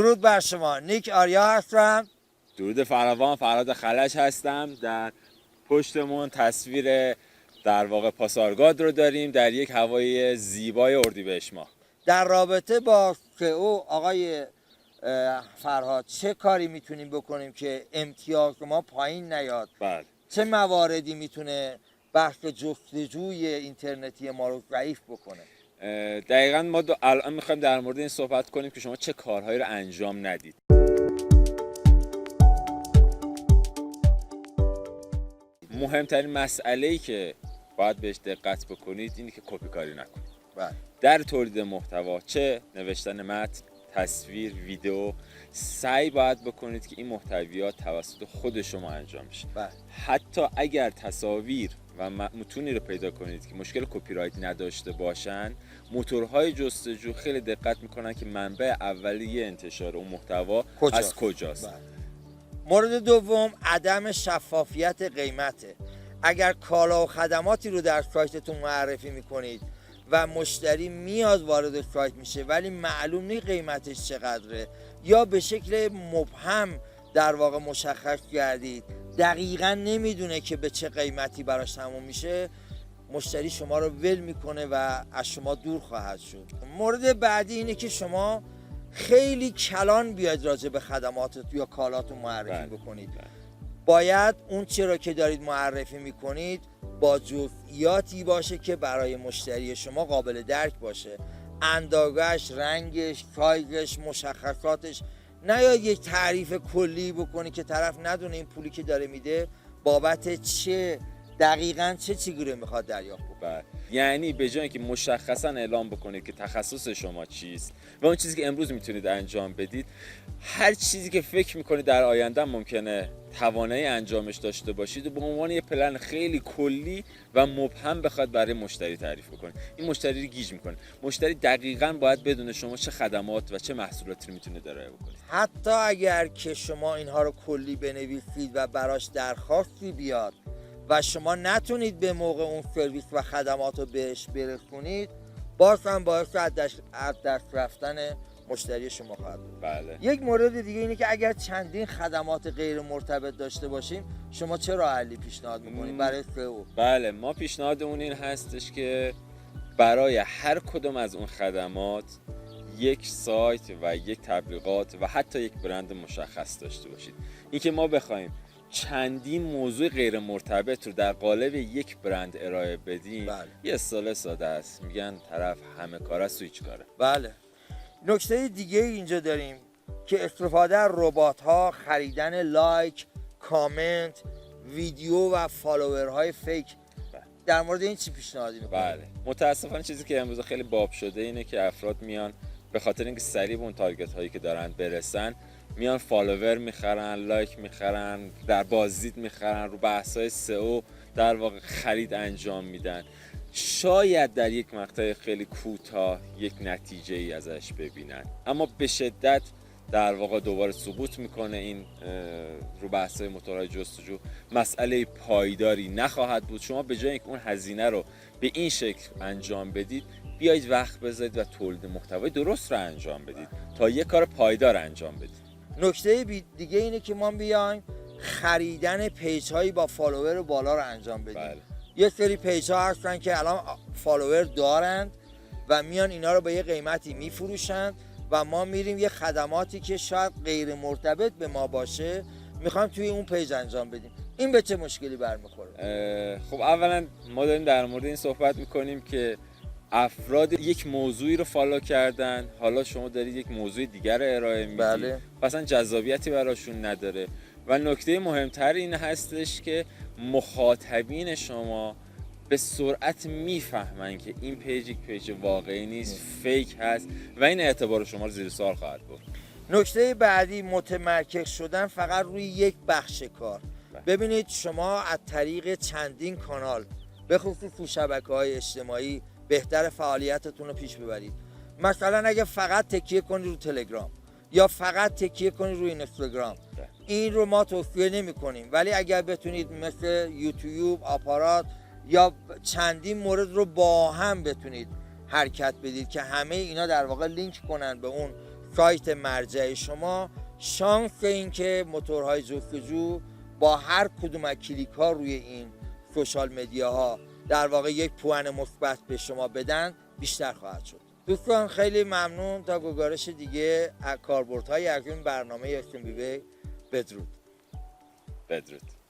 درود بر شما. نیک آریا هستم. درود فراوان، فرهاد خلج هستم. در پشتمون تصویر در واقع پاسارگاد رو داریم در یک هوای زیبای اردیبهشت ماه. در رابطه با او آقای فرهاد چه کاری میتونیم بکنیم که امتیاز ما پایین نیاد؟ بله. چه مواردی میتونه بحث جستجوی اینترنتی ما رو ضعیف بکنه؟ دقیقاً ما الان میخوایم در مورد این صحبت کنیم که شما چه کارهایی رو انجام ندید. مهمترین مسئله‌ای که باید بهش دقت بکنید اینه که کپی کاری نکنید. بله. در تولید محتوا، چه نوشتن متن، تصویر، ویدیو، سعی باید بکنید که این محتویات توسط خود شما انجام بشه. بله. حتی اگر تصاویر و متونی رو پیدا کنید که مشکل کپی رایت نداشته باشن، موتورهای جستجو خیلی دقت میکنن که منبع اولیه انتشار اون محتوا از کجاست. بله. مورد دوم عدم شفافیت قیمته. اگر کالا و خدماتی رو در سایتتون معرفی میکنید و مشتری میاد وارد سایت میشه ولی معلوم نیست قیمتش چقدره یا به شکل مبهم در واقع مشخص کردید، دقیقا نمیدونه که به چه قیمتی براش تموم میشه، مشتری شما رو ول میکنه و از شما دور خواهد شد. مورد بعدی اینه که شما خیلی کلان بیاید راجع به خدماتتون یا کالاتون معرفی بکنید. باید اون چرا که دارید معرفی میکنید با جزئیاتی باشه که برای مشتری شما قابل درک باشه. اندازه‌اش، رنگش، سایزش، مشخصاتش. نه یا یک تعریف کلی بکنی که طرف ندونه این پولی که داره میده بابت چه دقیقاً چه چیزی میخواد دریافت بکنه. یعنی به جای اینکه مشخصاً اعلام بکنید که تخصص شما چیست و اون چیزی که امروز میتونید انجام بدید، هر چیزی که فکر میکنید در آینده ممکنه توانایی انجامش داشته باشید و به عنوان یه پلن خیلی کلی و مبهم بخواد برای مشتری تعریف بکنید، این مشتری رو گیج میکنه. مشتری دقیقاً باید بدونه شما چه خدمات و چه محصولاتی رو میتونه ارائه بکنید. حتی اگر که شما اینها رو کلی بنویسید و براش درخواستی بیاد و شما نتونید به موقع اون سرویس و خدمات رو بهش برسونید، باز هم باعث از دست رفتن مشتری شما خواهد بود. بله. یک مورد دیگه اینه که اگر چندین خدمات غیر مرتبط داشته باشیم، شما چه راه حلی پیشنهاد میکنید برای سئو؟ بله، ما پیشنهادمون این هستش که برای هر کدوم از اون خدمات یک سایت و یک تبلیغات و حتی یک برند مشخص داشته باشید. این که ما بخوایم چندین موضوع غیر مرتبط رو در قالب یک برند ارائه بدیم، بله. یه اصطلاح ساده است، میگن طرف همه کاره سویچ کاره. بله. نکته دیگه اینجا داریم که استفاده از ربات‌ها، خریدن لایک، کامنت، ویدیو و فالوورهای فیک. در مورد این چی پیشنهادی می‌کنید؟ بله، متاسفانه چیزی که امروز خیلی باب شده اینه که افراد میان به خاطر اینکه سریع به اون تارگت هایی که دارن برسن، میان فالوور میخرن، لایک میخرن، در بازدید میخرن، رو بحث‌های سئو در واقع خرید انجام میدن. شاید در یک مقطع خیلی کوتاه یک نتیجه ای ازش ببینن، اما به شدت در واقع دوباره سقوط میکنه. این رو بحث‌های موتورهای جستجو مسئله پایداری نخواهد بود. شما به جای اینکه اون هزینه رو به این شکل انجام بدید، بیایید وقت بذارید و تولید محتوای درست رو انجام بدید تا یک کار پایدار انجام بدید. نکته دیگه اینه که ما بیایم خریدن پیج هایی با فالوور بالا رو انجام بدیم. بله. یه سری پیج ها هستن که الان فالوور دارند و میان اینا رو به یه قیمتی میفروشند و ما میریم یه خدماتی که شاید غیر مرتبط به ما باشه میخوایم توی اون پیج انجام بدیم. این به چه مشکلی برمیخوره؟ خب اولا ما داریم در مورد این صحبت میکنیم که افراد یک موضوعی رو فالو کردن، حالا شما دارید یک موضوع دیگر رو ارائه میدید. بله. اصلا جذابیتی براشون نداره و نکته مهمتر این هستش که مخاطبین شما به سرعت میفهمن که این پیج یک پیج واقعی نیست، فیک هست و این اعتبار شما رو زیر سوال خواهد برد. نکته بعدی متمرکز شدن فقط روی یک بخش کار. ببینید شما از طریق چندین کانال به خصوص تو شبکه‌های اجتماعی بهتر فعالیتتون رو پیش ببرید. مثلا اگه فقط تکیه کنید رو تلگرام یا فقط تکیه کنید روی اینستاگرام، این رو ما توصیه نمی کنیم، ولی اگر بتونید مثل یوتیوب، آپارات یا چندین مورد رو با هم بتونید حرکت بدید که همه اینا در واقع لینک کنن به اون سایت مرجع شما، شانس اینکه موتورهای جستجو با هر کدوم از کلیک ها روی این سوشال مدیاها در واقع یک پوان مثبت به شما بدن بیشتر خواهد شد. دوستان خیلی ممنون. تا گزارش دیگه از کاربردهای از این برنامه SMBWay. بدرود.